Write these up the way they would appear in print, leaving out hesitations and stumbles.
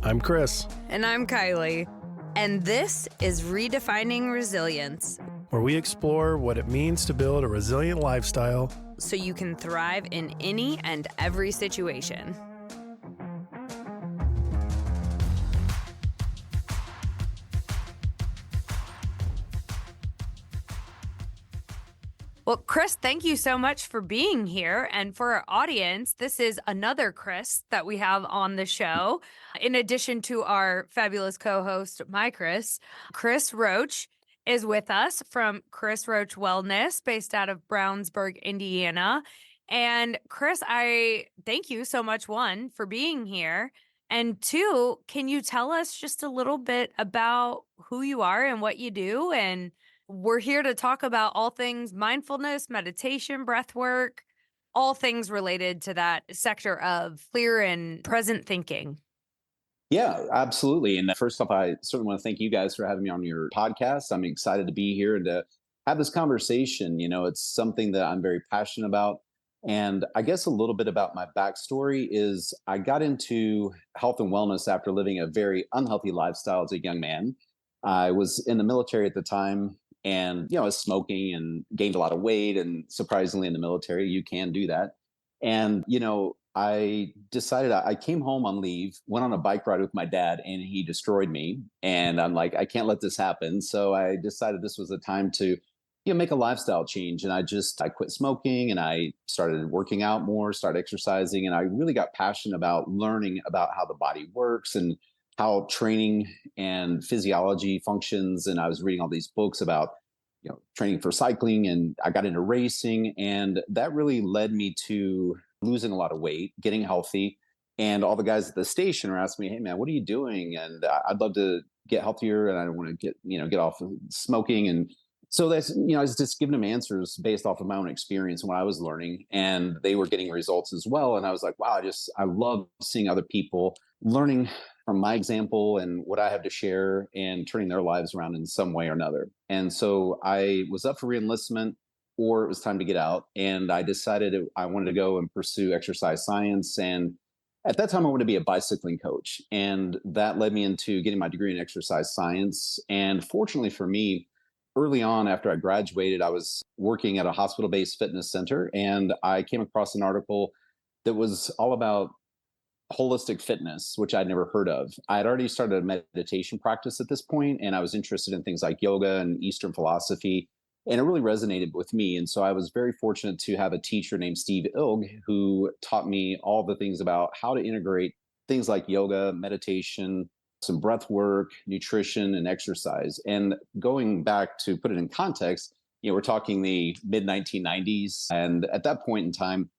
I'm Chris. And I'm Kylie. And this is Redefining Resilience, where we explore what it means to build a resilient lifestyle so you can thrive in any and every situation. Well, Chris, thank you so much for being here. And for our audience, this is another Chris that we have on the show. In addition to our fabulous co-host, my Chris Roche is with us from Chris Roche Wellness, based out of Brownsburg, Indiana. And Chris, I thank you so much, one, for being here. And two, can you tell us just a little bit about who you are and what you do? And we're here to talk about all things mindfulness, meditation, breath work, all things related to that sector of clear and present thinking. Yeah, absolutely. And first off, I certainly want to thank you guys for having me on your podcast. I'm excited to be here and to have this conversation. You know, it's something that I'm very passionate about. And I guess a little bit about my backstory is I got into health and wellness after living a very unhealthy lifestyle as a young man. I was in the military at the time. And, I was smoking and gained a lot of weight. And surprisingly, in the military, you can do that. And, I decided I came home on leave, went on a bike ride with my dad, and he destroyed me. And I'm like, I can't let this happen. So I decided this was the time to, make a lifestyle change. And I quit smoking and I started working out more, started exercising. And I really got passionate about learning about how the body works and how training and physiology functions. And I was reading all these books about, training for cycling, and I got into racing. And that really led me to losing a lot of weight, getting healthy. And all the guys at the station are asking me, hey man, what are you doing? And I'd love to get healthier. And I want to get off of smoking. And so that's, I was just giving them answers based off of my own experience and what I was learning. And they were getting results as well. And I was like, wow, I love seeing other people learning from my example and what I have to share and turning their lives around in some way or another. And so I was up for reenlistment, or it was time to get out. And I decided I wanted to go and pursue exercise science. And at that time, I wanted to be a bicycling coach. And that led me into getting my degree in exercise science. And fortunately for me, early on after I graduated, I was working at a hospital-based fitness center. And I came across an article that was all about holistic fitness, which I'd never heard of. I had already started a meditation practice at this point, and I was interested in things like yoga and Eastern philosophy, and it really resonated with me. And so I was very fortunate to have a teacher named Steve Ilg who taught me all the things about how to integrate things like yoga, meditation, some breath work, nutrition, and exercise. And going back to put it in context, we're talking the mid 1990s. And at that point in time,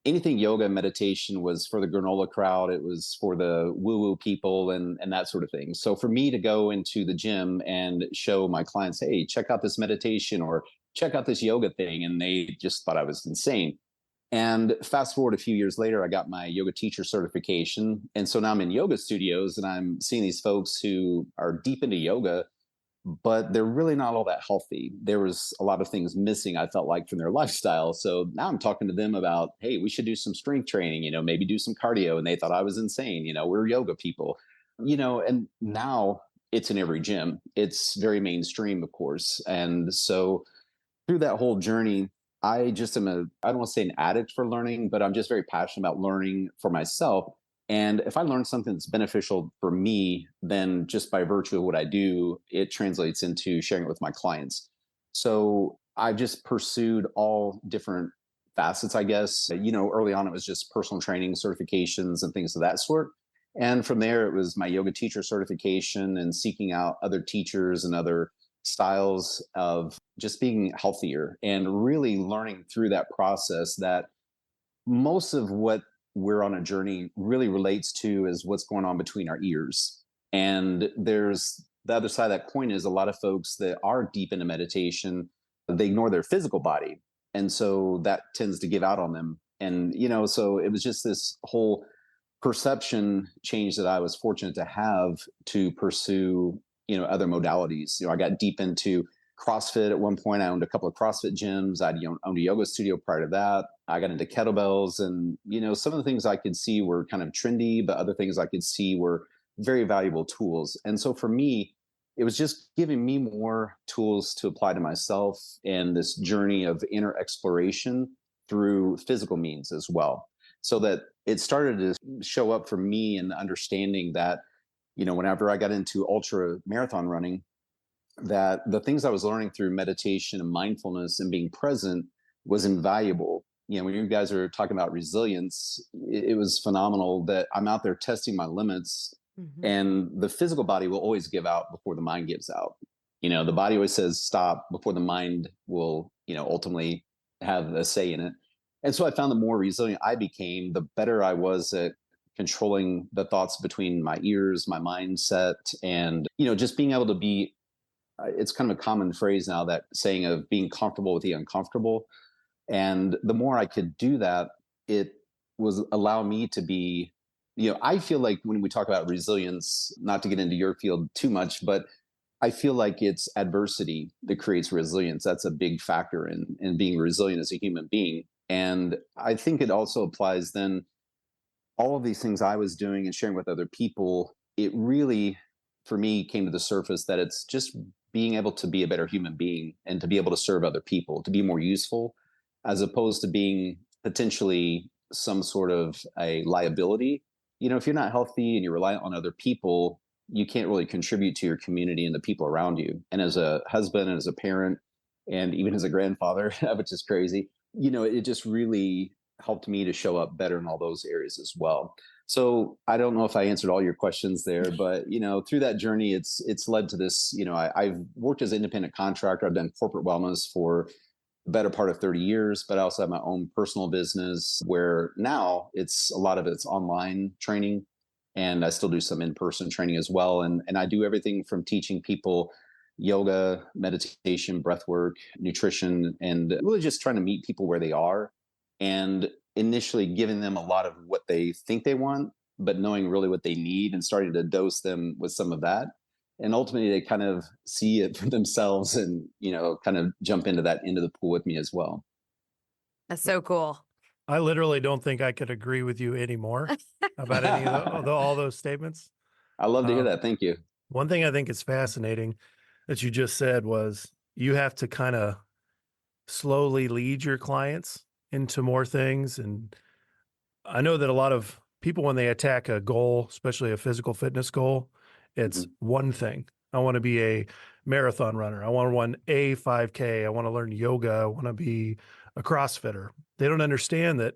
anything yoga and meditation was for the granola crowd. It was for the woo-woo people and that sort of thing. So for me to go into the gym and show my clients, hey, check out this meditation or check out this yoga thing, and they just thought I was insane. And fast forward a few years later, I got my yoga teacher certification. And so now I'm in yoga studios and I'm seeing these folks who are deep into yoga, but they're really not all that healthy. There was a lot of things missing, I felt like, from their lifestyle. So now I'm talking to them about, hey, we should do some strength training, maybe do some cardio. And they thought I was insane. We're yoga people, and now it's in every gym. It's very mainstream, of course. And so through that whole journey, I just am I don't want to say an addict for learning, but I'm just very passionate about learning for myself. And if I learn something that's beneficial for me, then just by virtue of what I do, it translates into sharing it with my clients. So I've just pursued all different facets, I guess. Early on, it was just personal training certifications and things of that sort. And from there, it was my yoga teacher certification and seeking out other teachers and other styles of just being healthier and really learning through that process that most of what we're on a journey really relates to is what's going on between our ears. And there's the other side of that coin is a lot of folks that are deep into meditation, they ignore their physical body. And so that tends to give out on them. And, so it was just this whole perception change that I was fortunate to have to pursue, other modalities. I got deep into CrossFit at one point. I owned a couple of CrossFit gyms. I'd owned a yoga studio prior to that. I got into kettlebells, and some of the things I could see were kind of trendy, but other things I could see were very valuable tools. And so for me, it was just giving me more tools to apply to myself and this journey of inner exploration through physical means as well. So that it started to show up for me in the understanding that, whenever I got into ultra marathon running, that the things I was learning through meditation and mindfulness and being present was invaluable. When you guys are talking about resilience, it was phenomenal that I'm out there testing my limits, and the physical body will always give out before the mind gives out. The body always says stop before the mind will, ultimately have a say in it. And so I found the more resilient I became, the better I was at controlling the thoughts between my ears, my mindset, and, just being able to be, it's kind of a common phrase now, that saying of being comfortable with the uncomfortable. And the more I could do that, it was allow me to be, I feel like when we talk about resilience, not to get into your field too much, but I feel like it's adversity that creates resilience. That's a big factor in being resilient as a human being. And I think it also applies then, all of these things I was doing and sharing with other people, it really, for me, came to the surface that it's just being able to be a better human being and to be able to serve other people, to be more useful, as opposed to being potentially some sort of a liability. If you're not healthy and you're reliant on other people, you can't really contribute to your community and the people around you. And as a husband and as a parent, and even as a grandfather, which is crazy, it just really helped me to show up better in all those areas as well. So I don't know if I answered all your questions there, but through that journey, it's led to this. I've worked as an independent contractor. I've done corporate wellness for the better part of 30 years, but I also have my own personal business where now a lot of it's online training, and I still do some in-person training as well. And I do everything from teaching people yoga, meditation, breathwork, nutrition, and really just trying to meet people where they are, and initially giving them a lot of what they think they want, but knowing really what they need and starting to dose them with some of that. And ultimately they kind of see it for themselves and, kind of jump into that into the pool with me as well. That's so cool. I literally don't think I could agree with you anymore about any of all those statements. I love to hear that. Thank you. One thing I think is fascinating that you just said was you have to kind of slowly lead your clients into more things. And I know that a lot of people, when they attack a goal, especially a physical fitness goal, it's one thing. I want to be a marathon runner. I want to run a 5K. I want to learn yoga. I want to be a CrossFitter. They don't understand that.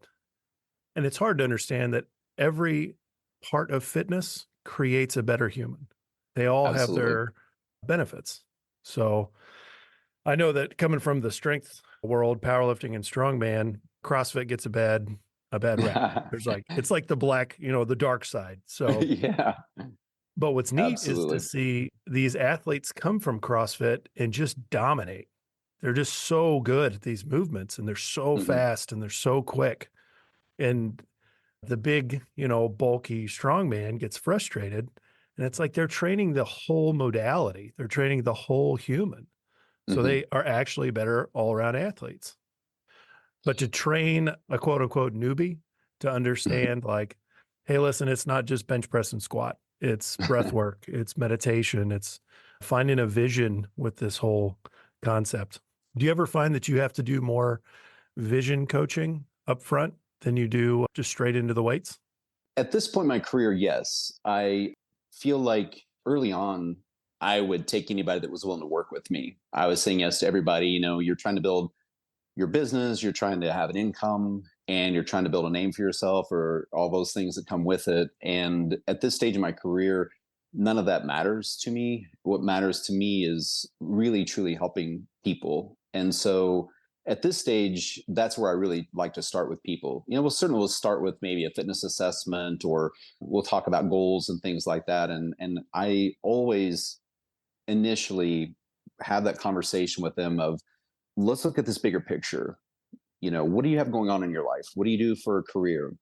And it's hard to understand that every part of fitness creates a better human. They all Absolutely. have their benefits. So I know that coming from the strength world, powerlifting and strongman, CrossFit gets a bad rap. It's like the black, the dark side. So yeah. But what's neat Absolutely. is to see these athletes come from CrossFit and just dominate. They're just so good at these movements, and they're so fast and they're so quick. And the big, bulky strongman gets frustrated, and it's like they're training the whole modality. They're training the whole human. So they are actually better all-around athletes. But to train a quote unquote newbie to understand like, hey, listen, it's not just bench press and squat. It's breath work. It's meditation. It's finding a vision with this whole concept. Do you ever find that you have to do more vision coaching up front than you do just straight into the weights? At this point in my career, yes. I feel like early on, I would take anybody that was willing to work with me. I was saying yes to everybody. You're trying to build your business, you're trying to have an income, and you're trying to build a name for yourself, or all those things that come with it. And at this stage in my career, none of that matters to me. What matters to me is really, truly helping people. And so at this stage, that's where I really like to start with people. We'll start with maybe a fitness assessment, or we'll talk about goals and things like that. And I always initially have that conversation with them of, let's look at this bigger picture. What do you have going on in your life? What do you do for a career?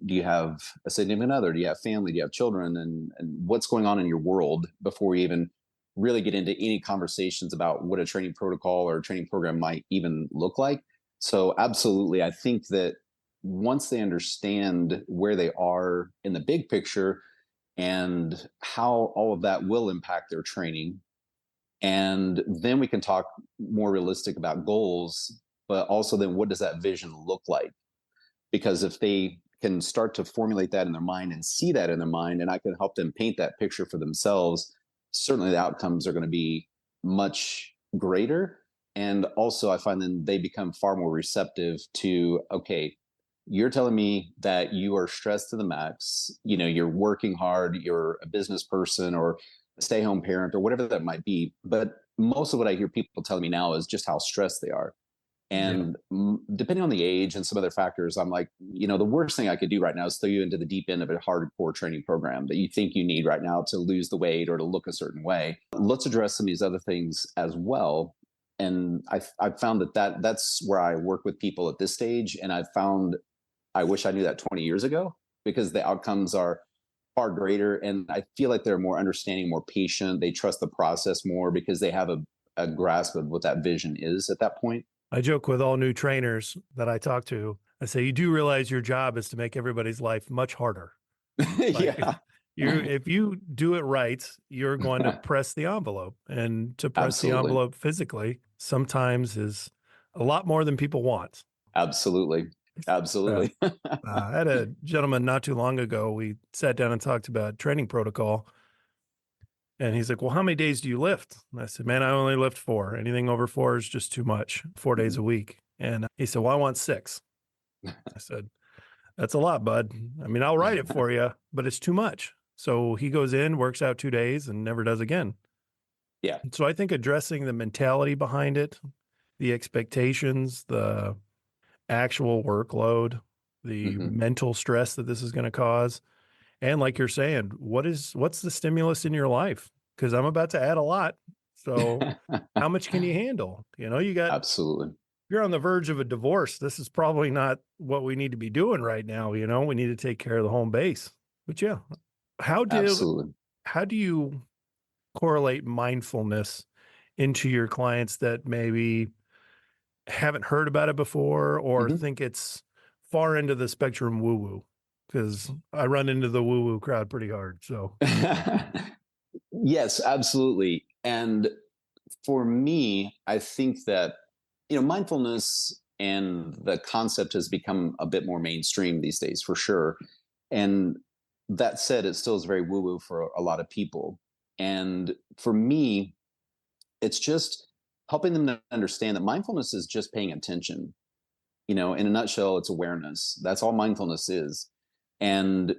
Do you have a significant other? Do you have family? Do you have children? And what's going on in your world before we even really get into any conversations about what a training protocol or a training program might even look like? So absolutely. I think that once they understand where they are in the big picture, and how all of that will impact their training. And then we can talk more realistic about goals, but also then what does that vision look like? Because if they can start to formulate that in their mind and see that in their mind, and I can help them paint that picture for themselves, certainly the outcomes are going to be much greater. And also, I find then they become far more receptive to, okay, you're telling me that you are stressed to the max, you're working hard, you're a business person or a stay-home parent or whatever that might be. But most of what I hear people telling me now is just how stressed they are. Yeah. And depending on the age and some other factors, I'm like, the worst thing I could do right now is throw you into the deep end of a hardcore training program that you think you need right now to lose the weight or to look a certain way. Let's address some of these other things as well. And I've found that's where I work with people at this stage. And I've found I wish I knew that 20 years ago, because the outcomes are far greater. And I feel like they're more understanding, more patient. They trust the process more because they have a grasp of what that vision is at that point. I joke with all new trainers that I talk to. I say, you do realize your job is to make everybody's life much harder. Like, Yeah. if you do it right, you're going to press the envelope. And to press the Absolutely. envelope physically sometimes is a lot more than people want. Absolutely. Absolutely. I had a gentleman not too long ago. We sat down and talked about training protocol. And he's like, well, how many days do you lift? And I said, man, I only lift 4. Anything over 4 is just too much, 4 days a week. And he said, well, I want 6. I said, that's a lot, bud. I mean, I'll write it for you, but it's too much. So he goes in, works out 2 days and never does again. Yeah. So I think addressing the mentality behind it, the expectations, the actual workload, the mental stress that this is going to cause. And like you're saying, what's the stimulus in your life? Because I'm about to add a lot. So how much can you handle? Absolutely. You're on the verge of a divorce. This is probably not what we need to be doing right now. We need to take care of the home base. But yeah, Absolutely. how do you correlate mindfulness into your clients that maybe haven't heard about it before or think it's far into the spectrum woo-woo? Because I run into the woo-woo crowd pretty hard. So Yes, absolutely. And for me, I think that, mindfulness and the concept has become a bit more mainstream these days, for sure. And that said, it still is very woo-woo for a lot of people. And for me, it's just helping them to understand that mindfulness is just paying attention. In a nutshell, it's awareness. That's all mindfulness is. And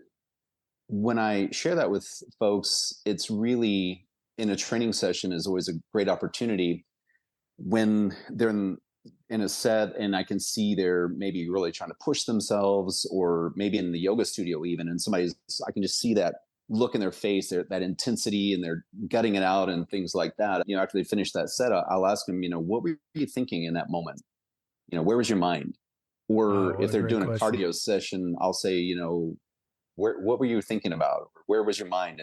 when I share that with folks, it's really, in a training session, is always a great opportunity when they're in a set and I can see they're maybe really trying to push themselves, or maybe in the yoga studio even, and I can just see that look in their face, that intensity, and they're gutting it out and things like that. After they finish that set, I'll ask them, what were you thinking in that moment? Where was your mind? Or what if a they're great doing question. a cardio session, I'll say, what were you thinking about? Where was your mind?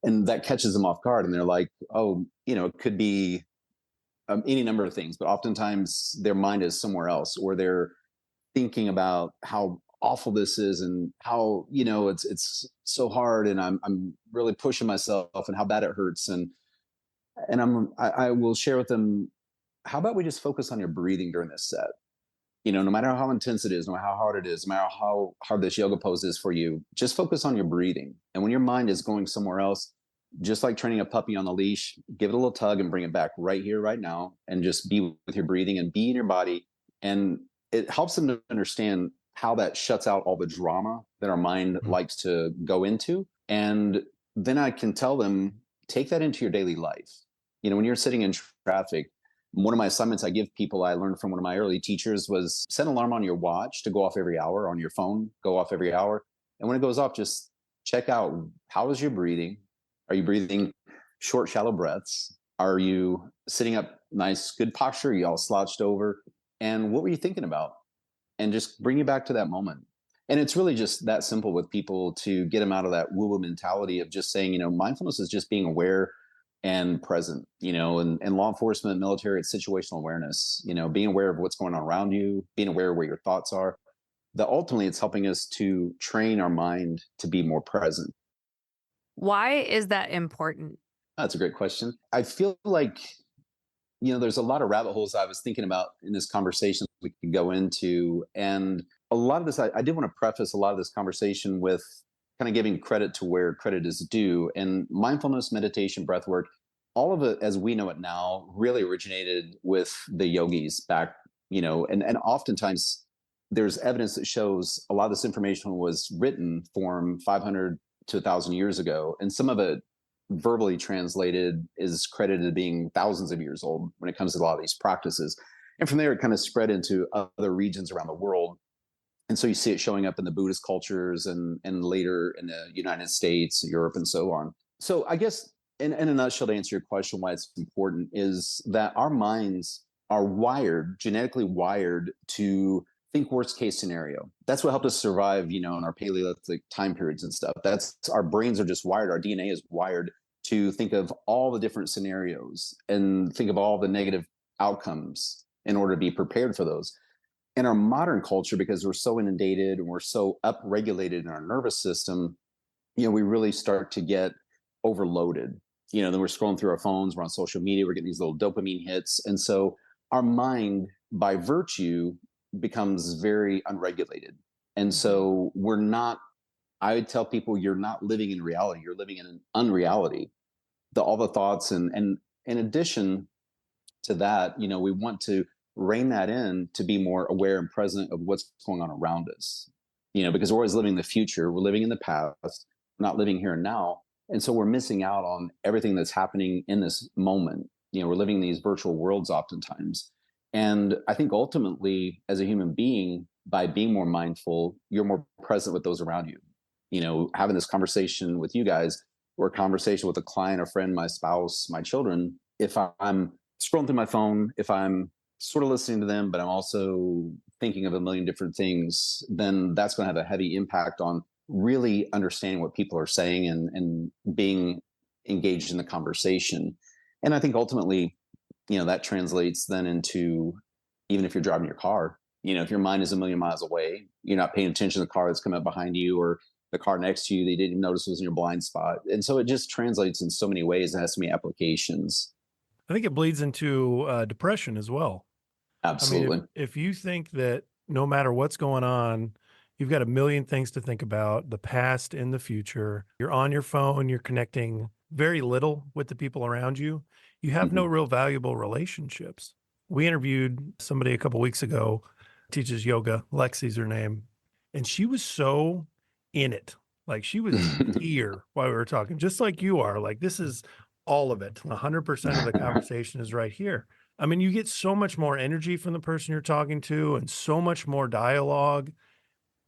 And that catches them off guard, and they're like, oh, it could be any number of things, but oftentimes their mind is somewhere else, or they're thinking about how awful this is and how it's so hard, and I'm really pushing myself, and how bad it hurts, and I will share with them, how about we just focus on your breathing during this set? No matter how intense it is, no matter how hard it is, no matter how hard this yoga pose is for you, just focus on your breathing. And when your mind is going somewhere else, just like training a puppy on the leash, give it a little tug and bring it back right here, right now, and just be with your breathing and be in your body. And it helps them to understand how that shuts out all the drama that our mind likes to go into. And then I can tell them, take that into your daily life. When you're sitting in traffic, one of my assignments I give people, I learned from one of my early teachers, was set an alarm on your watch to go off every hour, on your phone, go off every hour. And when it goes off, just check out, how is your breathing? Are you breathing short, shallow breaths? Are you sitting up nice, good posture? Are you all slouched over? And what were you thinking about? And just bring you back to that moment. And it's really just that simple with people, to get them out of that woo-woo mentality of just saying, mindfulness is just being aware and present, and law enforcement, military, it's situational awareness, being aware of what's going on around you, being aware of where your thoughts are. That ultimately it's helping us to train our mind to be more present. Why is that important? That's a great question. I feel like, there's a lot of rabbit holes I was thinking about in this conversation we could go into. And a lot of this, I did want to preface a lot of this conversation with kind of giving credit to where credit is due. And mindfulness, meditation, breath work, all of it as we know it now really originated with the yogis back, and oftentimes there's evidence that shows a lot of this information was written from 500 to 1,000 years ago. And some of it verbally translated is credited to being thousands of years old when it comes to a lot of these practices. And from there, it kind of spread into other regions around the world. And so you see it showing up in the Buddhist cultures and later in the United States, Europe, and so on. So I guess in a nutshell, to answer your question, why it's important is that our minds are genetically wired to think worst case scenario. That's what helped us survive, in our Paleolithic time periods and stuff. Our brains are just wired. Our DNA is wired to think of all the different scenarios and think of all the negative outcomes in order to be prepared for those. In our modern culture, because we're so inundated and we're so upregulated in our nervous system, we really start to get overloaded. Then we're scrolling through our phones, we're on social media, we're getting these little dopamine hits. And so our mind, by virtue, becomes very unregulated. And so I would tell people, you're not living in reality, you're living in an unreality. All the thoughts and in addition to that, we want to rein that in to be more aware and present of what's going on around us, because we're always living in the future, we're living in the past, not living here and now. And so we're missing out on everything that's happening in this moment. We're living in these virtual worlds oftentimes. And I think ultimately, as a human being, by being more mindful, you're more present with those around you. Having this conversation with you guys, or a conversation with a client, a friend, my spouse, my children, if I'm scrolling through my phone, if I'm sort of listening to them, but I'm also thinking of a million different things, then that's going to have a heavy impact on really understanding what people are saying and being engaged in the conversation. And I think ultimately, that translates then into, even if you're driving your car, if your mind is a million miles away, you're not paying attention to the car that's coming up behind you or the car next to you that you didn't even notice was in your blind spot. And so it just translates in so many ways and has so many applications. I think it bleeds into depression as well. Absolutely. I mean, if you think that no matter what's going on, you've got a million things to think about, the past and the future, you're on your phone, you're connecting very little with the people around you, you have no real valuable relationships. We interviewed somebody a couple weeks ago, teaches yoga, Lexi's her name, and she was so in it. Like she was here while we were talking, just like you are. Like this is all of it. 100% of the conversation is right here. I mean, you get so much more energy from the person you're talking to and so much more dialogue.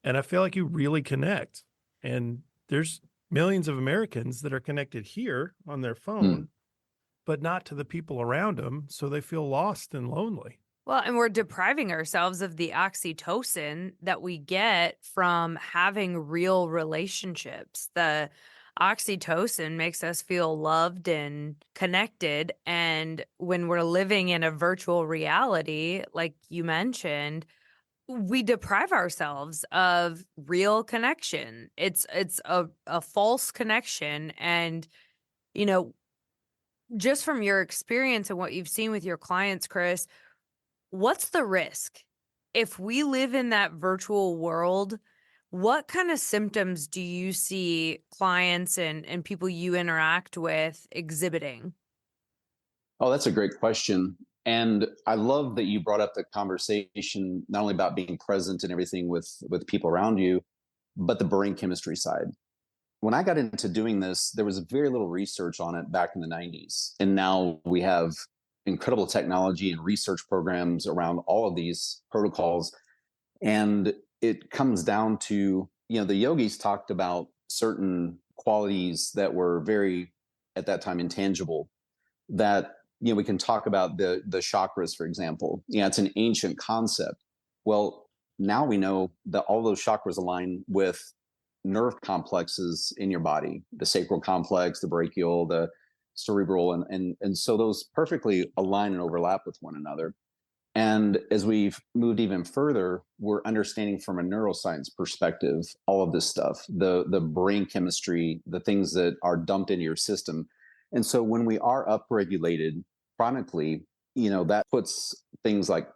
And I feel like you really connect. And there's millions of Americans that are connected here on their phone, but not to the people around them. So they feel lost and lonely. Well, and we're depriving ourselves of the oxytocin that we get from having real relationships. The oxytocin makes us feel loved and connected. And when we're living in a virtual reality, like you mentioned, we deprive ourselves of real connection. It's a false connection. And, just from your experience and what you've seen with your clients, Chris, what's the risk? If we live in that virtual world, what kind of symptoms do you see clients and people you interact with exhibiting? Oh, that's a great question. And I love that you brought up the conversation, not only about being present and everything with people around you, but the brain chemistry side. When I got into doing this, there was very little research on it back in the 90s. And now we have incredible technology and research programs around all of these protocols. And it comes down to, the yogis talked about certain qualities that were very, at that time, intangible, that, we can talk about the chakras, for example. It's an ancient concept. Well, now we know that all those chakras align with nerve complexes in your body, the sacral complex, the brachial, the cerebral, and so those perfectly align and overlap with one another. And as we've moved even further, we're understanding from a neuroscience perspective all of this stuff, the brain chemistry, the things that are dumped into your system. And so when we are upregulated chronically, that puts things like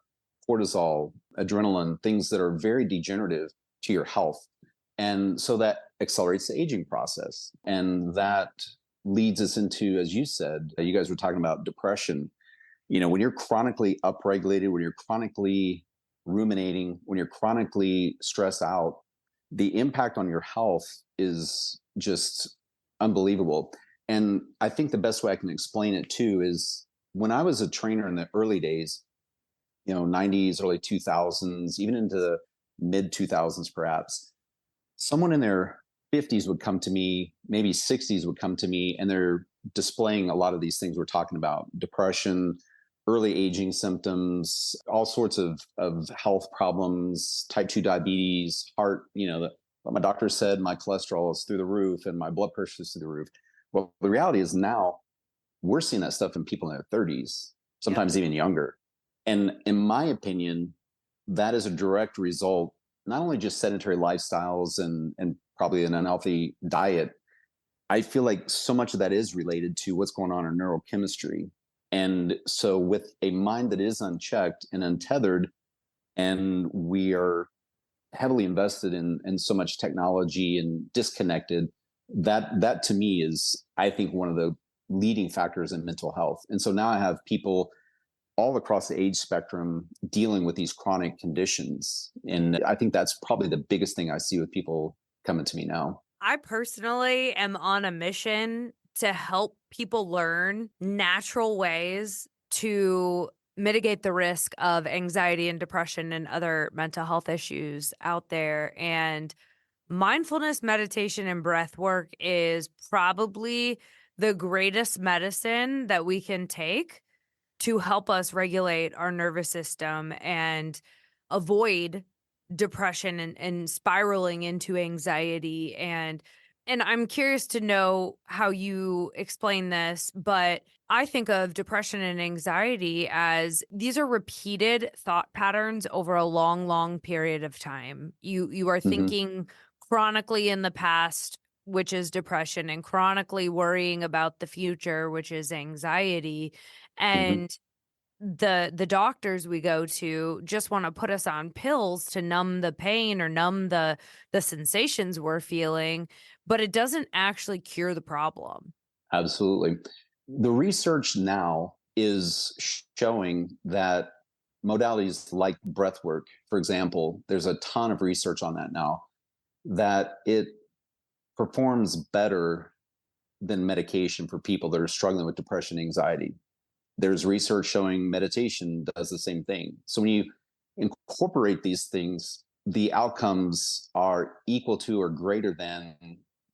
cortisol, adrenaline, things that are very degenerative to your health. And so that accelerates the aging process. And that leads us into, as you said, you guys were talking about depression. When you're chronically upregulated, when you're chronically ruminating, when you're chronically stressed out, the impact on your health is just unbelievable. And I think the best way I can explain it too is when I was a trainer in the early days, 90s, early 2000s, even into the mid 2000s, perhaps, someone in their 50s would come to me, maybe 60s would come to me, and they're displaying a lot of these things we're talking about: depression, early aging symptoms, all sorts of health problems, type 2 diabetes, heart, what my doctor said, my cholesterol is through the roof and my blood pressure is through the roof. Well, the reality is now we're seeing that stuff in people in their 30s, sometimes even younger. And in my opinion, that is a direct result, not only just sedentary lifestyles and probably an unhealthy diet. I feel like so much of that is related to what's going on in neurochemistry. And so with a mind that is unchecked and untethered, and we are heavily invested in so much technology and disconnected, that to me is, I think, one of the leading factors in mental health. And so now I have people all across the age spectrum dealing with these chronic conditions. And I think that's probably the biggest thing I see with people coming to me now. I personally am on a mission to help people learn natural ways to mitigate the risk of anxiety and depression and other mental health issues out there. And mindfulness, meditation, and breath work is probably the greatest medicine that we can take to help us regulate our nervous system and avoid depression and spiraling into anxiety. And I'm curious to know how you explain this, but I think of depression and anxiety as these are repeated thought patterns over a long period of time. You are Mm-hmm. thinking chronically in the past, which is depression, and chronically worrying about the future, which is anxiety. Mm-hmm. And the doctors we go to just want to put us on pills to numb the pain or numb the sensations we're feeling, but it doesn't actually cure the problem. Absolutely. The research now is showing that modalities like breath work, for example, there's a ton of research on that now, that it performs better than medication for people that are struggling with depression and anxiety. There's research showing meditation does the same thing. So when you incorporate these things, the outcomes are equal to or greater than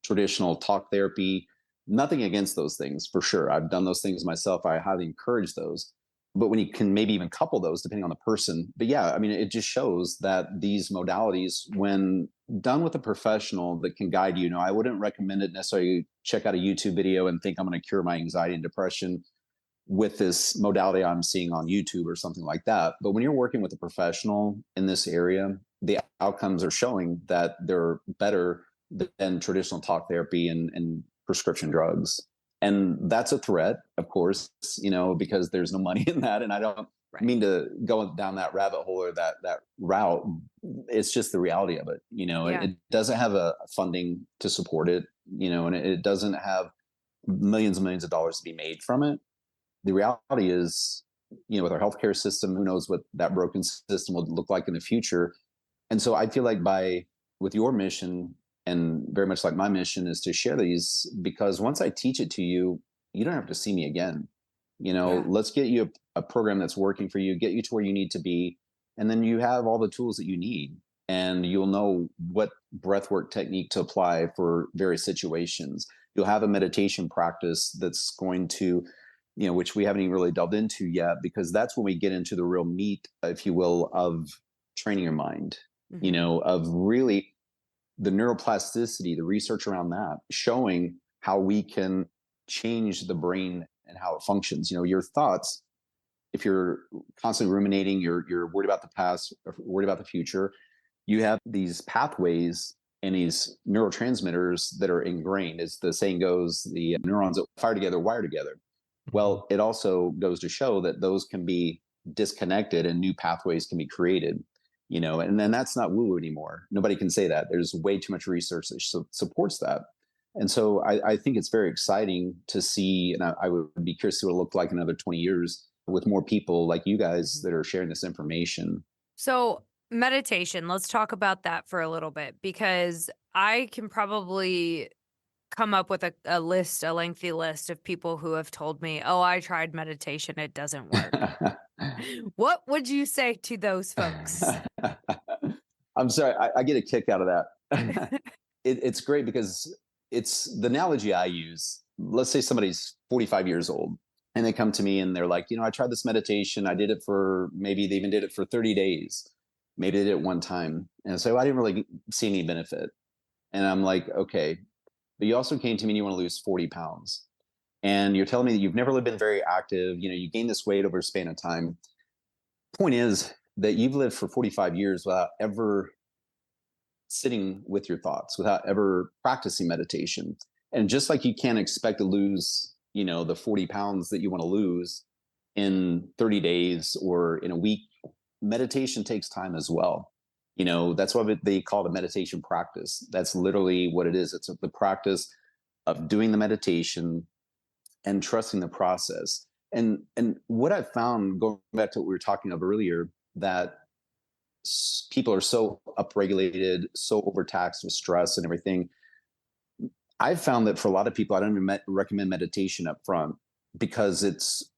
traditional talk therapy. Nothing against those things, for sure. I've done those things myself. I highly encourage those. But when you can maybe even couple those depending on the person. But yeah, I mean, it just shows that these modalities, when done with a professional that can guide you, I wouldn't recommend it necessarily check out a YouTube video and think I'm going to cure my anxiety and depression with this modality I'm seeing on YouTube or something like that. But when you're working with a professional in this area, the outcomes are showing that they're better than traditional talk therapy and prescription drugs. And that's a threat, of course, because there's no money in that. And I don't mean to go down that rabbit hole or that route. It's just the reality of it. It doesn't have a funding to support it, and it doesn't have millions and millions of dollars to be made from it. The reality is, with our healthcare system, who knows what that broken system will look like in the future. And so I feel like with your mission, and very much like my mission, is to share these, because once I teach it to you, you don't have to see me again. Let's get you a program that's working for you, get you to where you need to be. And then you have all the tools that you need, and you'll know what breathwork technique to apply for various situations. You'll have a meditation practice that's going to, which we haven't even really delved into yet, because that's when we get into the real meat, if you will, of training your mind, of really the neuroplasticity, the research around that, showing how we can change the brain and how it functions. Your thoughts if you're constantly ruminating, you're worried about the past, or worried about the future, you have these pathways and these neurotransmitters that are ingrained. As the saying goes, the neurons that fire together wire together. Well, it also goes to show that those can be disconnected and new pathways can be created, and then that's not woo anymore. Nobody can say that. There's way too much research that supports that. And so I think it's very exciting to see, and I would be curious to see what it looked like in another 20 years with more people like you guys that are sharing this information. So, meditation, let's talk about that for a little bit, because I can probably come up with a lengthy list of people who have told me, oh, I tried meditation, it doesn't work. What would you say to those folks? I'm sorry, I get a kick out of that. It's great because it's the analogy I use. Let's say somebody's 45 years old and they come to me and they're like, I tried this meditation. I did it maybe they even did it for 30 days. Maybe they did it one time. And so I didn't really see any benefit. And I'm like, okay, but you also came to me and you want to lose 40 pounds. And you're telling me that you've never really been very active. You gained this weight over a span of time. Point is that you've lived for 45 years without ever sitting with your thoughts, without ever practicing meditation. And just like you can't expect to lose, the 40 pounds that you want to lose in 30 days or in a week, meditation takes time as well. That's why they call it a meditation practice. That's literally what it is. It's the practice of doing the meditation and trusting the process. And what I've found, going back to what we were talking about earlier, that people are so upregulated, so overtaxed with stress and everything. I've found that for a lot of people, I don't even recommend meditation up front, because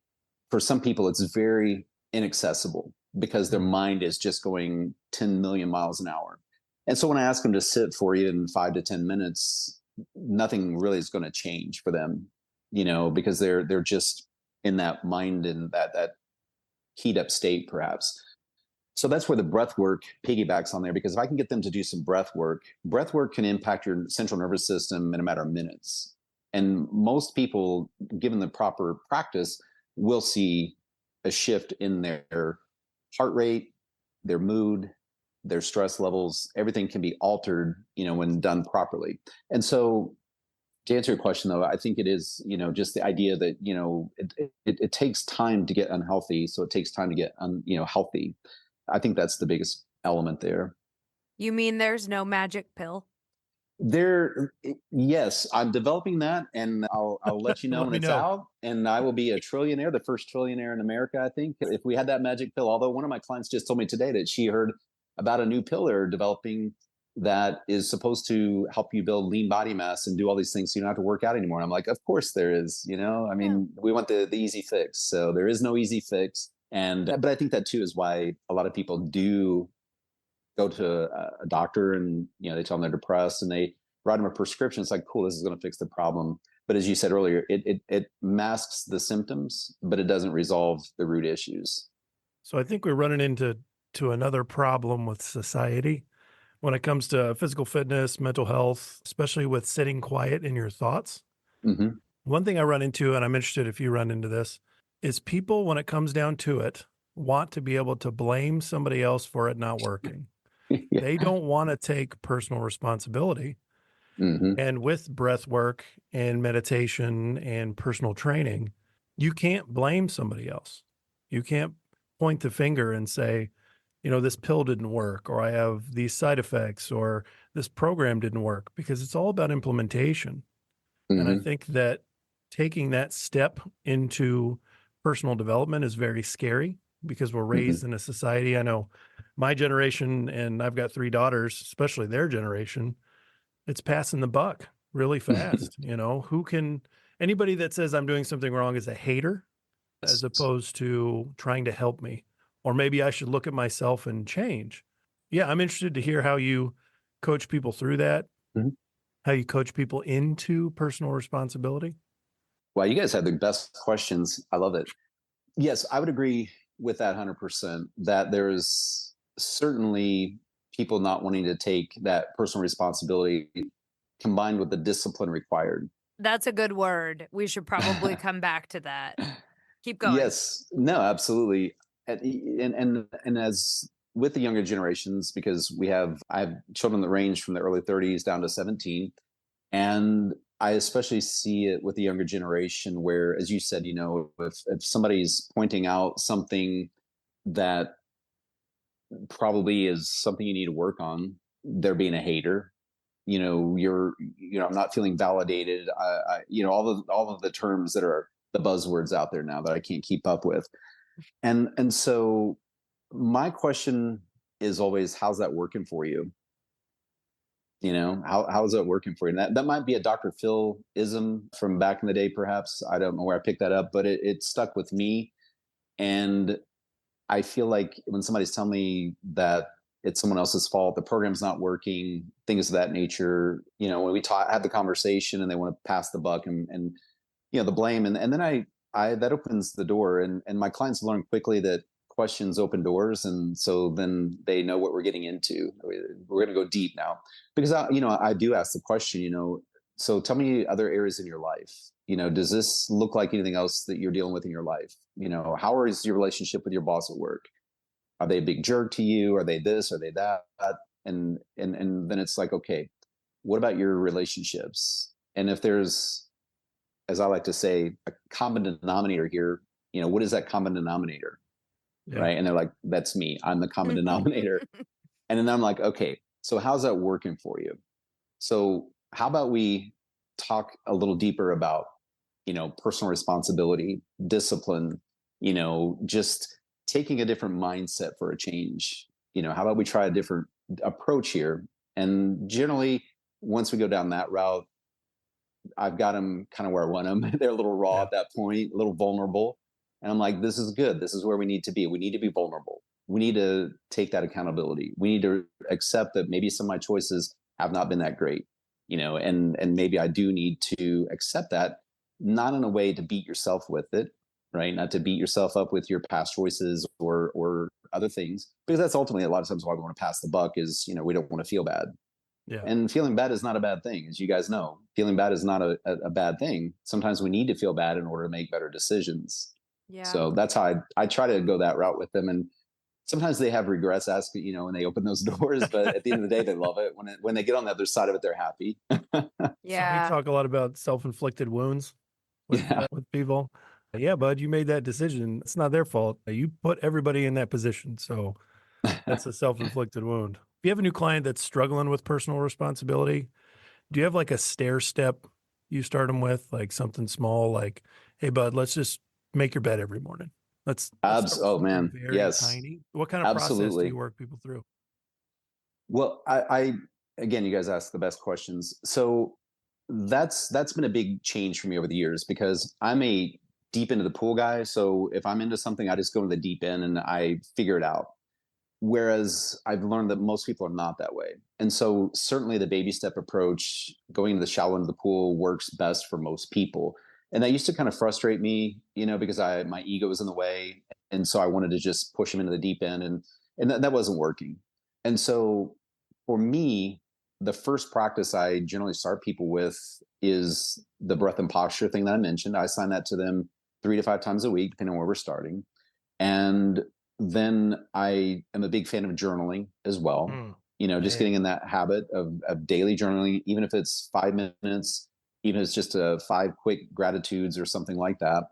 for some people, it's very inaccessible because their mind is just going 10 million miles an hour. And so when I ask them to sit for even 5 to 10 minutes, nothing really is going to change for them, because they're just in that mind and that heat up state, perhaps. So that's where the breath work piggybacks on there, because if I can get them to do some breath work can impact your central nervous system in a matter of minutes. And most people, given the proper practice, will see a shift in their heart rate, their mood, their stress levels. Everything can be altered, when done properly. And so to answer your question, though, I think it is, just the idea that, it takes time to get unhealthy. So it takes time to get, healthy. I think that's the biggest element there. You mean there's no magic pill? Yes, I'm developing that, and I'll let you know when it's out. And I will be a trillionaire, the first trillionaire in America, I think, if we had that magic pill. Although one of my clients just told me today that she heard about a new pill they're developing that is supposed to help you build lean body mass and do all these things so you don't have to work out anymore. And I'm like, of course there is, we want the easy fix. So there is no easy fix. But I think that too is why a lot of people do go to a doctor and, they tell them they're depressed and they write them a prescription. It's like, cool, this is going to fix the problem. But as you said earlier, it masks the symptoms, but it doesn't resolve the root issues. So I think we're running into another problem with society when it comes to physical fitness, mental health, especially with sitting quiet in your thoughts. Mm-hmm. One thing I run into, and I'm interested if you run into this, is people, when it comes down to it, want to be able to blame somebody else for it not working. Yeah. They don't want to take personal responsibility. Mm-hmm. And with breath work and meditation and personal training, you can't blame somebody else. You can't point the finger and say, this pill didn't work, or I have these side effects, or this program didn't work, because it's all about implementation. Mm-hmm. And I think that taking that step into personal development is very scary, because we're raised in a society. I know my generation, and I've got 3 daughters, especially their generation, it's passing the buck really fast. Anybody that says I'm doing something wrong is a hater, as opposed to trying to help me, or maybe I should look at myself and change. Yeah. I'm interested to hear how you coach people through that, how you coach people into personal responsibility. Well, you guys have the best questions. I love it. Yes, I would agree with that 100%, that there's certainly people not wanting to take that personal responsibility combined with the discipline required. That's a good word. We should probably come back to that. Keep going. Yes, no, absolutely. And as with the younger generations, because I have children that range from the early 30s down to 17. And I especially see it with the younger generation where, as you said, if somebody's pointing out something that probably is something you need to work on, they're being a hater. I'm not feeling validated. All of the terms that are the buzzwords out there now that I can't keep up with. And so my question is always, how's that working for you? How is that working for you? And that might be a Dr. Phil ism from back in the day, perhaps. I don't know where I picked that up, but it stuck with me. And I feel like when somebody's telling me that it's someone else's fault, the program's not working, things of that nature, when we have the conversation and they want to pass the buck and the blame. And then I that opens the door, and my clients learn quickly that questions open doors. And so then they know what we're getting into. We're going to go deep now, because I do ask the question, so tell me other areas in your life. Does this look like anything else that you're dealing with in your life? How is your relationship with your boss at work? Are they a big jerk to you? Are they this? Are they that? And then it's like, okay, what about your relationships? And if there's, as I like to say, a common denominator here, what is that common denominator? Yeah. Right. And they're like, that's me. I'm the common denominator. And then I'm like, okay, so how's that working for you? So how about we talk a little deeper about, personal responsibility, discipline, just taking a different mindset for a change. How about we try a different approach here? And generally, once we go down that route, I've got them kind of where I want them. They're a little raw at that point, a little vulnerable. And I'm like, this is good. This is where we need to be. We need to be vulnerable. We need to take that accountability. We need to accept that maybe some of my choices have not been that great, and maybe I do need to accept that, not in a way to beat yourself with it, right? Not to beat yourself up with your past choices or other things, because that's ultimately a lot of times why we want to pass the buck is, we don't want to feel bad. Yeah. And feeling bad is not a bad thing, as you guys know. Feeling bad is not a bad thing. Sometimes we need to feel bad in order to make better decisions. Yeah. So that's how I try to go that route with them. And sometimes they have regrets asking, when they open those doors, but at the end of the day, they love it. When they get on the other side of it, they're happy. Yeah. So we talk a lot about self-inflicted wounds with people. Yeah, bud, you made that decision. It's not their fault. You put everybody in that position. So that's a self-inflicted wound. If you have a new client that's struggling with personal responsibility, do you have like a stair step you start them with, like something small, like, hey, bud, let's just make your bed every morning. Let's start with Oh something man, very yes, tiny. What kind of process do absolutely. you work people through? Well, I again, you guys ask the best questions. So that's been a big change for me over the years, because I'm a deep into the pool guy. So if I'm into something, I just go into the deep end and I figure it out. Whereas I've learned that most people are not that way. And so certainly the baby step approach, going to the shallow end of the pool, works best for most people. And that used to kind of frustrate me, because my ego was in the way. And so I wanted to just push them into the deep end, and that wasn't working. And so for me, the first practice I generally start people with is the breath and posture thing that I mentioned. I assign that to them 3 to 5 times a week, depending on where we're starting. And then I am a big fan of journaling as well. Just getting in that habit of daily journaling, even if it's 5 minutes, even if it's just 5 quick gratitudes or something like that.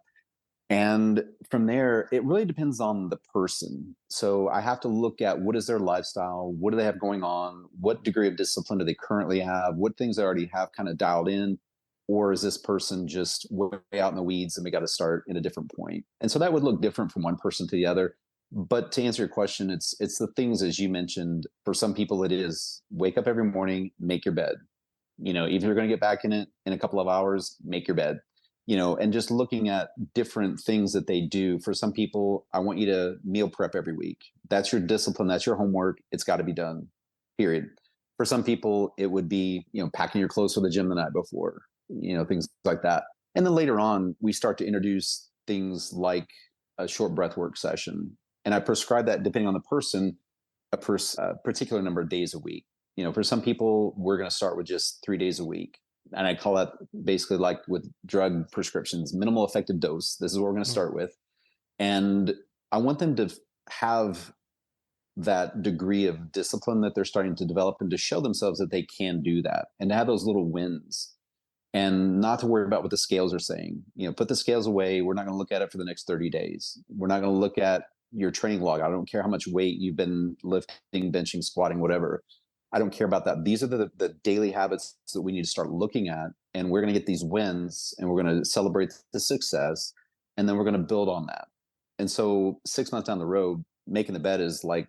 And from there, it really depends on the person. So I have to look at what is their lifestyle, what do they have going on, what degree of discipline do they currently have, what things they already have kind of dialed in, or is this person just way out in the weeds and we got to start at a different point? And so that would look different from one person to the other. But to answer your question, it's the things, as you mentioned. For some people, it is wake up every morning, make your bed. If you're going to get back in it in a couple of hours, make your bed. And just looking at different things that they do. For some people, I want you to meal prep every week. That's your discipline. That's your homework. It's got to be done, period. For some people, it would be, packing your clothes for the gym the night before, things like that. And then later on, we start to introduce things like a short breathwork session. And I prescribe that, depending on the person, a particular number of days a week. For some people, we're going to start with just 3 days a week. And I call that basically like with drug prescriptions, minimal effective dose. This is what we're going to start with. And I want them to have that degree of discipline that they're starting to develop and to show themselves that they can do that and to have those little wins and not to worry about what the scales are saying. Put the scales away. We're not going to look at it for the next 30 days. We're not going to look at your training log. I don't care how much weight you've been lifting, benching, squatting, whatever. I don't care about that. These are the daily habits that we need to start looking at. And we're going to get these wins and we're going to celebrate the success. And then we're going to build on that. And so 6 months down the road, making the bed is like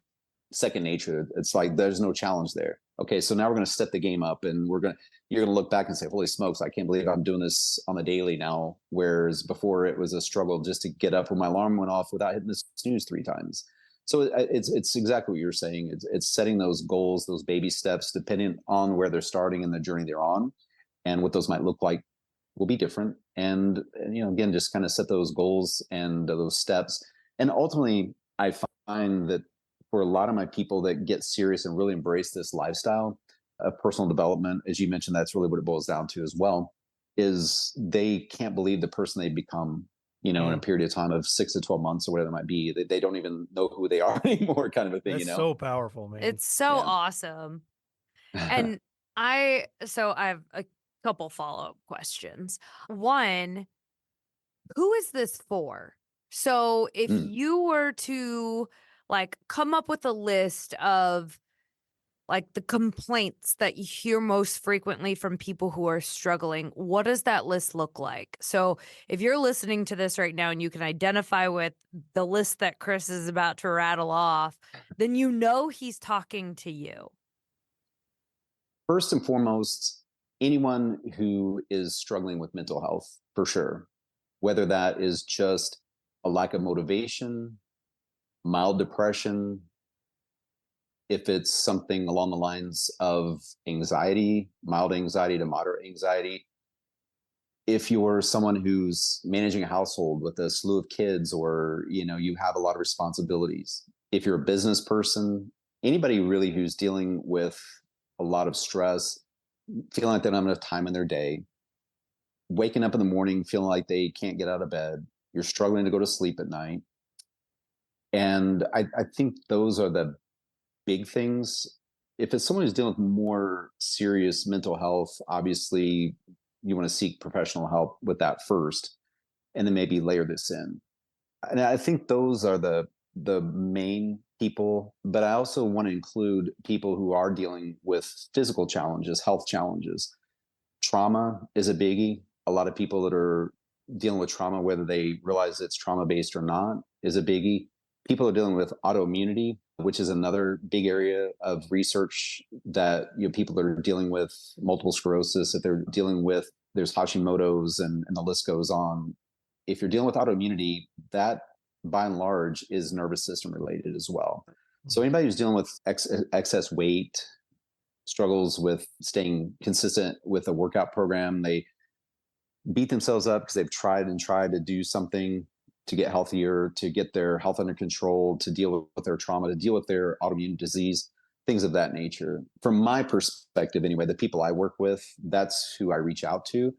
second nature. It's like there's no challenge there. Okay, so now we're going to step the game up and you're going to look back and say, holy smokes, I can't believe I'm doing this on the daily now. Whereas before it was a struggle just to get up when my alarm went off without hitting the snooze 3 times. So it's exactly what you're saying. It's setting those goals, those baby steps, depending on where they're starting and the journey they're on, and what those might look like will be different. And again, just kind of set those goals and those steps. And ultimately, I find that for a lot of my people that get serious and really embrace this lifestyle of personal development, as you mentioned, that's really what it boils down to as well, is they can't believe the person they become. In a period of time of 6 to 12 months or whatever it might be, they don't even know who they are anymore, kind of a thing. That's so powerful, man. It's so awesome. And I have a couple follow-up questions. One, who is this for? So if you were to come up with a list of the complaints that you hear most frequently from people who are struggling, what does that list look like? So if you're listening to this right now and you can identify with the list that Chris is about to rattle off, then he's talking to you. First and foremost, anyone who is struggling with mental health, for sure, whether that is just a lack of motivation, mild depression, if it's something along the lines of anxiety, mild anxiety to moderate anxiety, if you're someone who's managing a household with a slew of kids, or you have a lot of responsibilities, if you're a business person, anybody really who's dealing with a lot of stress, feeling like they don't have enough time in their day, waking up in the morning feeling like they can't get out of bed, you're struggling to go to sleep at night. And I think those are the big things. If it's someone who's dealing with more serious mental health, obviously you want to seek professional help with that first, and then maybe layer this in. And I think those are the main people, but I also want to include people who are dealing with physical challenges, health challenges. Trauma is a biggie. A lot of people that are dealing with trauma, whether they realize it's trauma-based or not, is a biggie. People are dealing with autoimmunity, which is another big area of research, that people that are dealing with multiple sclerosis, if they're dealing with, there's Hashimoto's and the list goes on. If you're dealing with autoimmunity, that by and large is nervous system related as well. So anybody who's dealing with excess weight, struggles with staying consistent with a workout program, they beat themselves up because they've tried to do something to get healthier, to get their health under control, to deal with their trauma, to deal with their autoimmune disease, things of that nature. From my perspective, anyway, the people I work with, that's who I reach out to.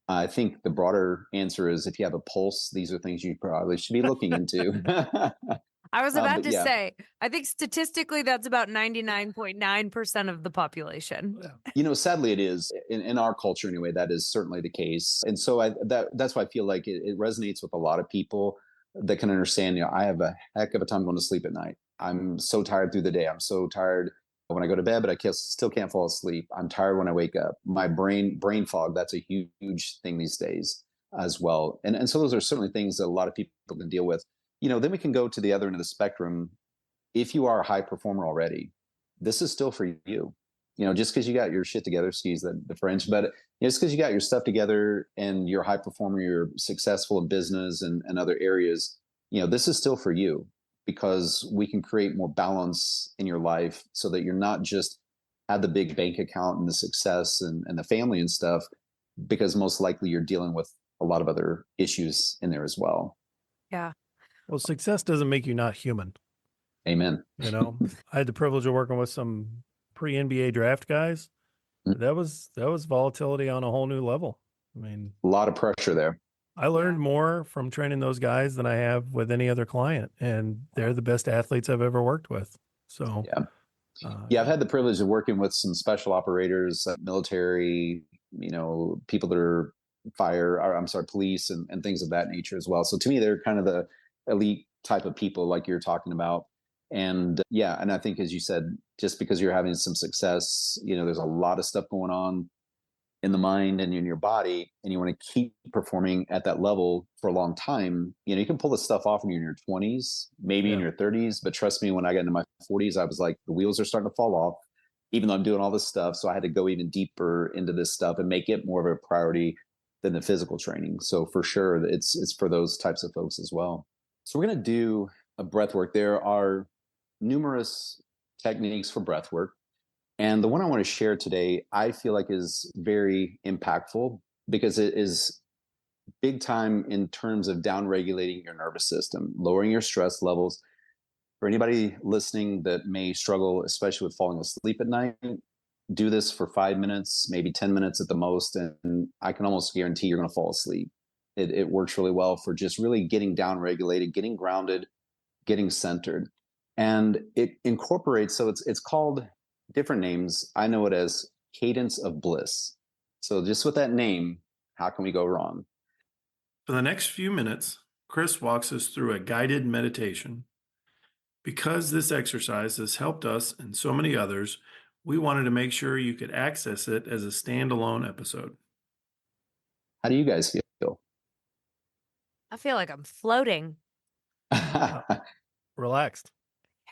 I think the broader answer is, if you have a pulse, these are things you probably should be looking into. I was about to say, I think statistically that's about 99.9% of the population. Sadly it is. In our culture anyway, that is certainly the case. And so that's why I feel like it resonates with a lot of people that can understand, I have a heck of a time going to sleep at night. I'm so tired through the day. I'm so tired when I go to bed, but I still can't fall asleep. I'm tired when I wake up. My brain fog, that's a huge thing these days as well. And so those are certainly things that a lot of people can deal with. Then we can go to the other end of the spectrum. If you are a high performer already, this is still for you. Just because you got your shit together, excuse the French, but just because you got your stuff together and you're a high performer, you're successful in business and other areas, this is still for you, because we can create more balance in your life so that you're not just have the big bank account and the success and the family and stuff, because most likely you're dealing with a lot of other issues in there as well. Yeah. Well, success doesn't make you not human. Amen. I had the privilege of working with some pre-NBA draft guys, That was volatility on a whole new level. I mean, A lot of pressure there. I learned more from training those guys than I have with any other client, and they're the best athletes I've ever worked with. So, Yeah. Yeah, I've had the privilege of working with some special operators, military, people that are police and things of that nature as well. So to me, they're kind of the elite type of people like you're talking about. And yeah, and I think, as you said, just because you're having some success, there's a lot of stuff going on in the mind and in your body, and you want to keep performing at that level for a long time. You can pull this stuff off when you're in your 20s, maybe in your 30s, but trust me, when I got into my 40s, I was like, the wheels are starting to fall off, even though I'm doing all this stuff. So I had to go even deeper into this stuff and make it more of a priority than the physical training. So for sure, it's for those types of folks as well. So we're going to do a breath work. There are numerous techniques for breath work. And the one I want to share today, I feel like is very impactful because it is big time in terms of down regulating your nervous system, lowering your stress levels. For anybody listening that may struggle, especially with falling asleep at night, do this for 5 minutes, maybe 10 minutes at the most. And I can almost guarantee you're going to fall asleep. It works really well for just really getting down regulated, getting grounded, getting centered. And it incorporates, so it's called different names. I know it as cadence of bliss. So just with that name, how can we go wrong? For the next few minutes, Chris walks us through a guided meditation. Because this exercise has helped us and so many others, we wanted to make sure you could access it as a standalone episode. How do you guys feel? I feel like I'm floating. Relaxed.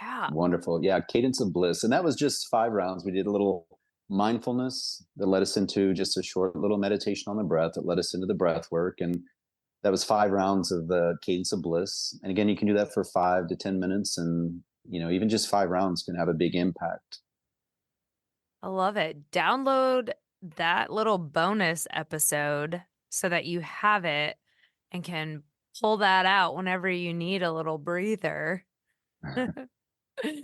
Yeah. Wonderful. Yeah, cadence of bliss. And that was just 5 rounds. We did a little mindfulness that led us into just a short little meditation on the breath that led us into the breath work. And that was 5 rounds of the cadence of bliss. And again, you can do that for 5 to 10 minutes. And, even just 5 rounds can have a big impact. I love it. Download that little bonus episode so that you have it and can pull that out whenever you need a little breather.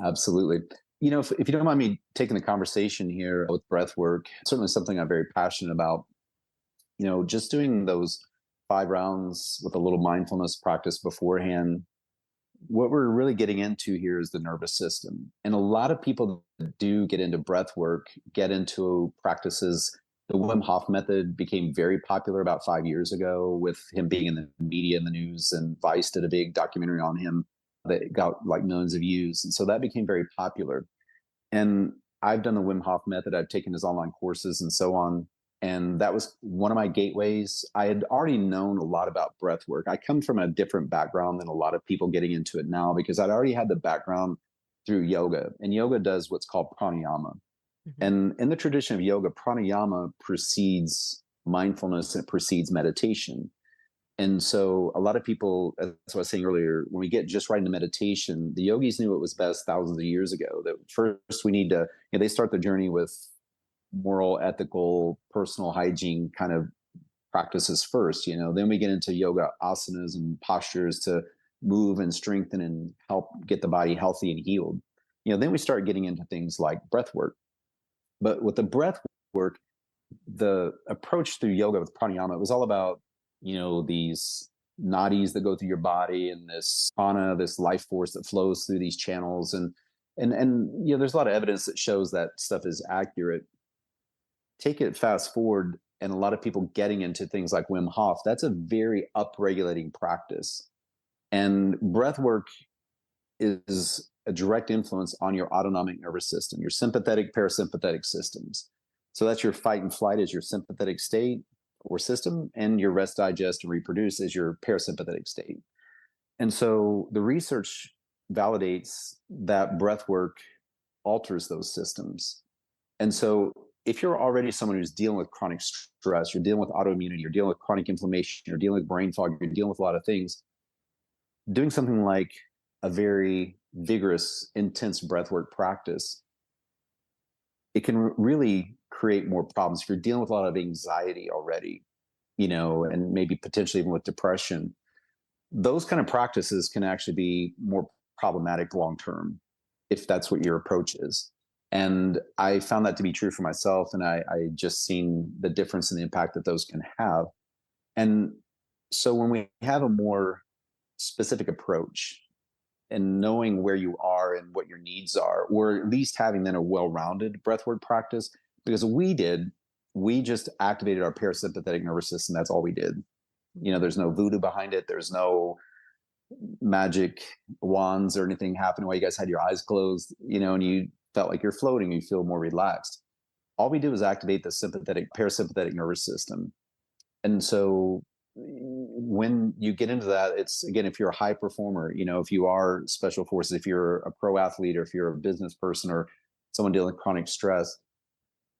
Absolutely. If you don't mind me taking the conversation here with breath work, certainly something I'm very passionate about. Just doing those 5 rounds with a little mindfulness practice beforehand, what we're really getting into here is the nervous system. And a lot of people that do get into breath work, get into practices. The Wim Hof method became very popular about 5 years ago with him being in the media and the news, and Vice did a big documentary on him that got like millions of views. And so that became very popular. And I've done the Wim Hof method. I've taken his online courses and so on. And that was one of my gateways. I had already known a lot about breath work. I come from a different background than a lot of people getting into it now because I'd already had the background through yoga. And yoga does what's called pranayama. Mm-hmm. And in the tradition of yoga, pranayama precedes mindfulness and it precedes meditation. And so a lot of people, as I was saying earlier, when we get just right into meditation, the yogis knew it was best thousands of years ago. That first we need to, they start the journey with moral, ethical, personal hygiene kind of practices first, then we get into yoga asanas and postures to move and strengthen and help get the body healthy and healed. Then we start getting into things like breath work. But with the breath work, the approach through yoga with pranayama, it was all about these nadis that go through your body and this prana, this life force that flows through these channels. And there's a lot of evidence that shows that stuff is accurate. Take it fast forward, and a lot of people getting into things like Wim Hof, that's a very upregulating practice. And breath work is a direct influence on your autonomic nervous system, your sympathetic, parasympathetic systems. So that's your fight and flight is your sympathetic state or system, and your rest, digest, and reproduce is your parasympathetic state. And so the research validates that breath work alters those systems. And so if you're already someone who's dealing with chronic stress, you're dealing with autoimmunity, you're dealing with chronic inflammation, you're dealing with brain fog, you're dealing with a lot of things, doing something like a very vigorous, intense breathwork practice, it can really create more problems. If you're dealing with a lot of anxiety already, and maybe potentially even with depression, those kind of practices can actually be more problematic long-term if that's what your approach is. And I found that to be true for myself. And I just seen the difference in the impact that those can have. And so when we have a more specific approach and knowing where you are and what your needs are, or at least having then a well-rounded breathwork practice, because we just activated our parasympathetic nervous system. That's all we did. There's no voodoo behind it. There's no magic wands or anything happening while you guys had your eyes closed, and you felt like you're floating, you feel more relaxed. All we did was activate the parasympathetic nervous system. And so when you get into that, it's, again, if you're a high performer, if you are special forces, if you're a pro athlete, or if you're a business person or someone dealing with chronic stress,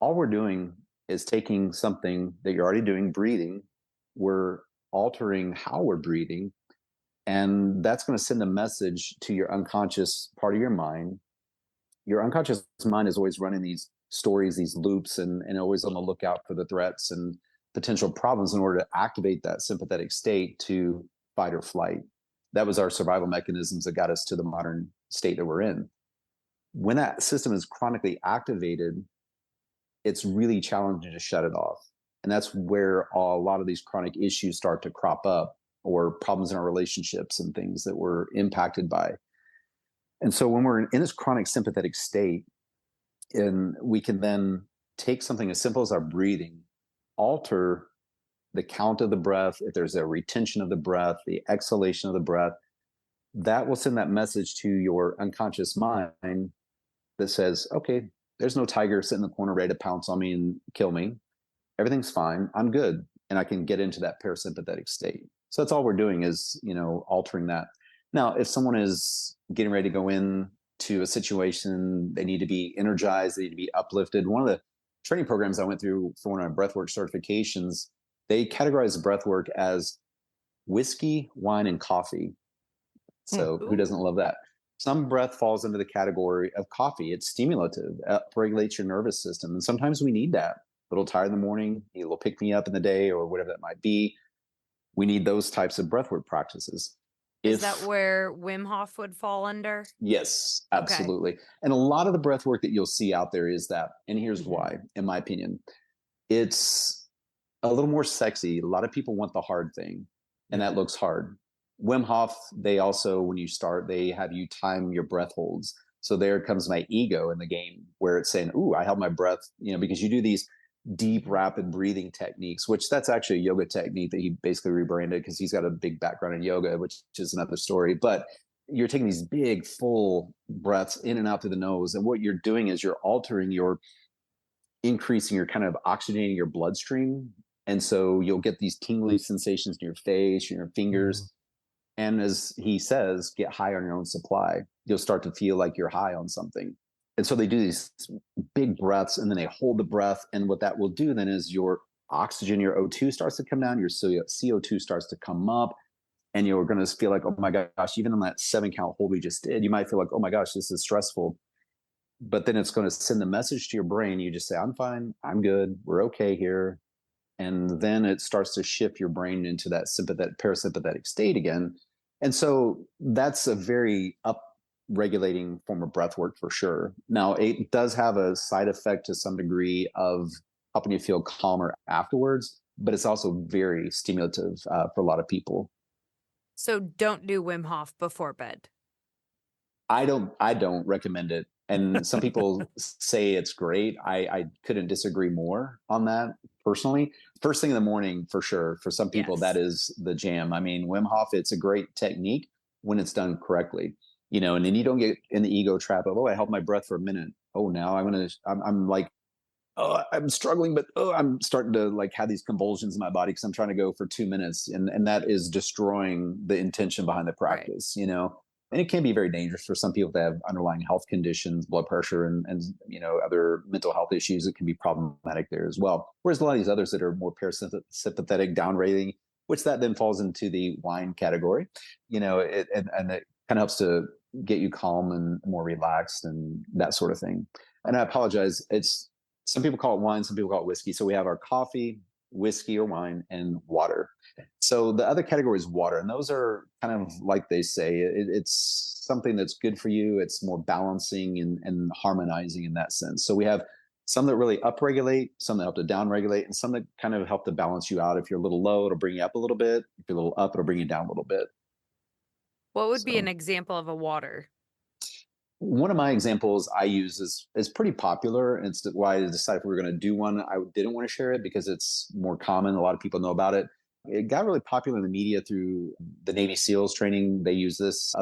all we're doing is taking something that you're already doing, breathing. We're altering how we're breathing. And that's going to send a message to your unconscious part of your mind. Your unconscious mind is always running these stories, these loops, and always on the lookout for the threats and potential problems in order to activate that sympathetic state to fight or flight. That was our survival mechanisms that got us to the modern state that we're in. When that system is chronically activated, it's really challenging to shut it off. And that's where a lot of these chronic issues start to crop up, or problems in our relationships and things that we're impacted by. And so when we're in this chronic sympathetic state, and we can then take something as simple as our breathing, alter the count of the breath, if there's a retention of the breath, the exhalation of the breath, that will send that message to your unconscious mind that says, okay, there's no tiger sitting in the corner ready to pounce on me and kill me. Everything's fine. I'm good. And I can get into that parasympathetic state. So that's all we're doing is, altering that. Now, if someone is getting ready to go in to a situation, they need to be energized, they need to be uplifted. One of the training programs I went through for one of my breathwork certifications, they categorize breathwork as whiskey, wine, and coffee. So who doesn't love that? Some breath falls into the category of coffee. It's stimulative, regulates your nervous system. And sometimes we need that. A little tired in the morning, a little pick me up in the day, or whatever that might be. We need those types of breathwork practices. Is that where Wim Hof would fall under? Yes, absolutely. Okay. And a lot of the breath work that you'll see out there is that. And here's why, in my opinion. It's a little more sexy. A lot of people want the hard thing, and that looks hard. Wim Hof, they also, when you start, they have you time your breath holds. So there comes my ego in the game, where it's saying, ooh, I held my breath, because you do these deep, rapid breathing techniques, which that's actually a yoga technique that he basically rebranded because he's got a big background in yoga, which is another story. But you're taking these big, full breaths in and out through the nose. And what you're doing is you're increasing your kind of oxygenating your bloodstream. And so you'll get these tingly sensations in your face, in your fingers. Mm-hmm. And as he says, get high on your own supply. You'll start to feel like you're high on something. And so they do these big breaths, and then they hold the breath. And what that will do then is your oxygen, your O2 starts to come down, your CO2 starts to come up, and you're going to feel like, oh my gosh, even on that 7-count hold we just did, you might feel like, oh my gosh, this is stressful. But then it's going to send the message to your brain. You just say, I'm fine, I'm good, we're okay here. And then it starts to shift your brain into that parasympathetic state again. And so that's a very regulating form of breath work for sure. Now, it does have a side effect to some degree of helping you feel calmer afterwards, but it's also very stimulative for a lot of people. So don't do Wim Hof before bed. I don't recommend it. And some people say it's great. I couldn't disagree more on that personally. First thing in the morning, for sure. For some people, yes, that is the jam. I mean, Wim Hof, it's a great technique when it's done correctly. And then you don't get in the ego trap of, oh, I held my breath for a minute. Oh, now I'm like, oh, I'm struggling, but I'm starting to like have these convulsions in my body because I'm trying to go for 2 minutes. And that is destroying the intention behind the practice, right. And it can be very dangerous for some people that have underlying health conditions, blood pressure, and other mental health issues. It can be problematic there as well. Whereas a lot of these others that are more parasympathetic, downregulating, which that then falls into the wine category, and it kind of helps to get you calm and more relaxed and that sort of thing. And I apologize. Some people call it wine, some people call it whiskey. So we have our coffee, whiskey or wine, and water. So the other category is water, and those are kind of like they say, it's something that's good for you. It's more balancing and harmonizing in that sense. So we have some that really upregulate, some that help to downregulate, and some that kind of help to balance you out. If you're a little low, it'll bring you up a little bit. If you're a little up, it'll bring you down a little bit. What would be So an example of a water? one of my examples I use is pretty popular, and it's why I decided if we were going to do one. I didn't want to share it because it's more common. A lot of people know about it. It got really popular in the media through the Navy SEALs training. They use this.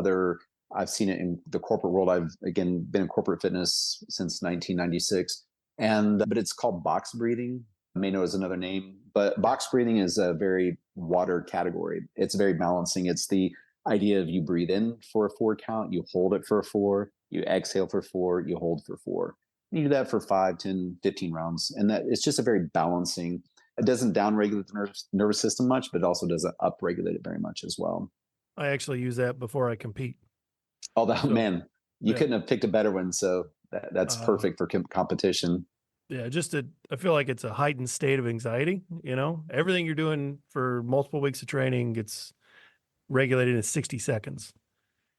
I've seen it in the corporate world. I've again been in corporate fitness since 1996, but it's called box breathing. I may know as another name, but box breathing is a very water category. It's very balancing. It's the idea of you breathe in for a 4 count, you hold it for a 4, you exhale for 4, you hold for 4. You do that for 5, 10, 15 rounds. And that it's just a very balancing. It doesn't downregulate the nervous system much, but it also doesn't upregulate it very much as well. I actually use that before I compete. Oh, man, you yeah. couldn't have picked a better one. So that's perfect for competition. Yeah, I feel like it's a heightened state of anxiety. Everything you're doing for multiple weeks of training gets regulated in 60 seconds.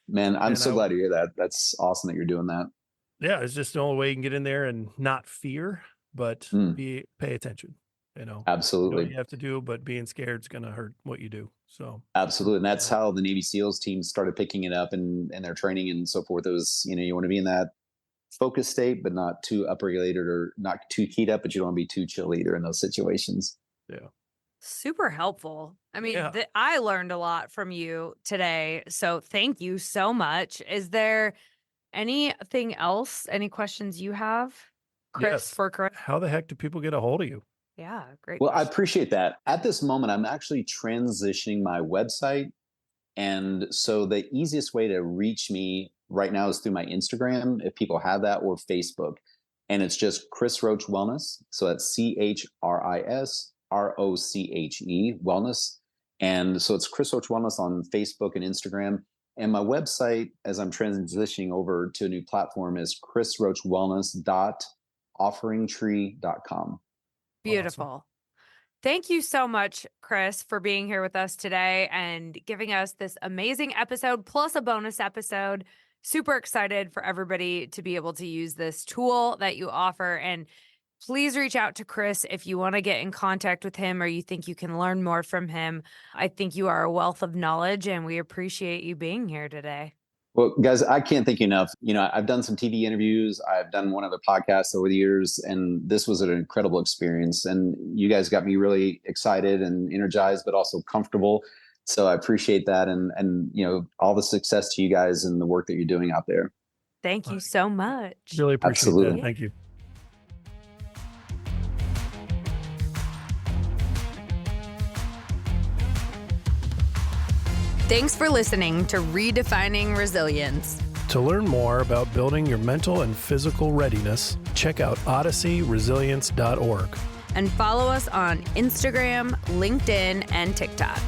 Man, I'm so glad to hear that. That's awesome that you're doing that. Yeah, it's just the only way you can get in there and not fear, but pay attention. Absolutely. You know what you have to do, but being scared is going to hurt what you do. So absolutely. And that's how the Navy SEALs team started picking it up and their training and so forth. It was, you want to be in that focus state, but not too upregulated or not too keyed up, but you don't want to be too chill either in those situations. Yeah. Super helpful. I mean, Yeah. I learned a lot from you today. So thank you so much. Is there anything else? Any questions you have, Chris, Yes. for Chris? How the heck do people get a hold of you? Yeah, great. Well, I question. appreciate that. At this moment, I'm actually transitioning my website. And so the easiest way to reach me right now is through my Instagram, if people have that, or Facebook. And it's just Chris Roche Wellness. So that's ChrisRoche Wellness. And so it's Chris Roche Wellness on Facebook and Instagram. And my website, as I'm transitioning over to a new platform, is chrisrochewellness.offeringtree.com. Beautiful. Awesome. Thank you so much, Chris, for being here with us today and giving us this amazing episode plus a bonus episode. Super excited for everybody to be able to use this tool that you offer. And please reach out to Chris if you want to get in contact with him or you think you can learn more from him. I think you are a wealth of knowledge and we appreciate you being here today. Well, guys, I can't thank you enough. I've done some TV interviews. I've done one other podcast over the years, and this was an incredible experience. And you guys got me really excited and energized, but also comfortable. So I appreciate that. And all the success to you guys and the work that you're doing out there. Thank you so much. Really appreciate Absolutely. that. Thank you. Thanks for listening to Redefining Resilience. To learn more about building your mental and physical readiness, check out odysseyresilience.org. And follow us on Instagram, LinkedIn, and TikTok.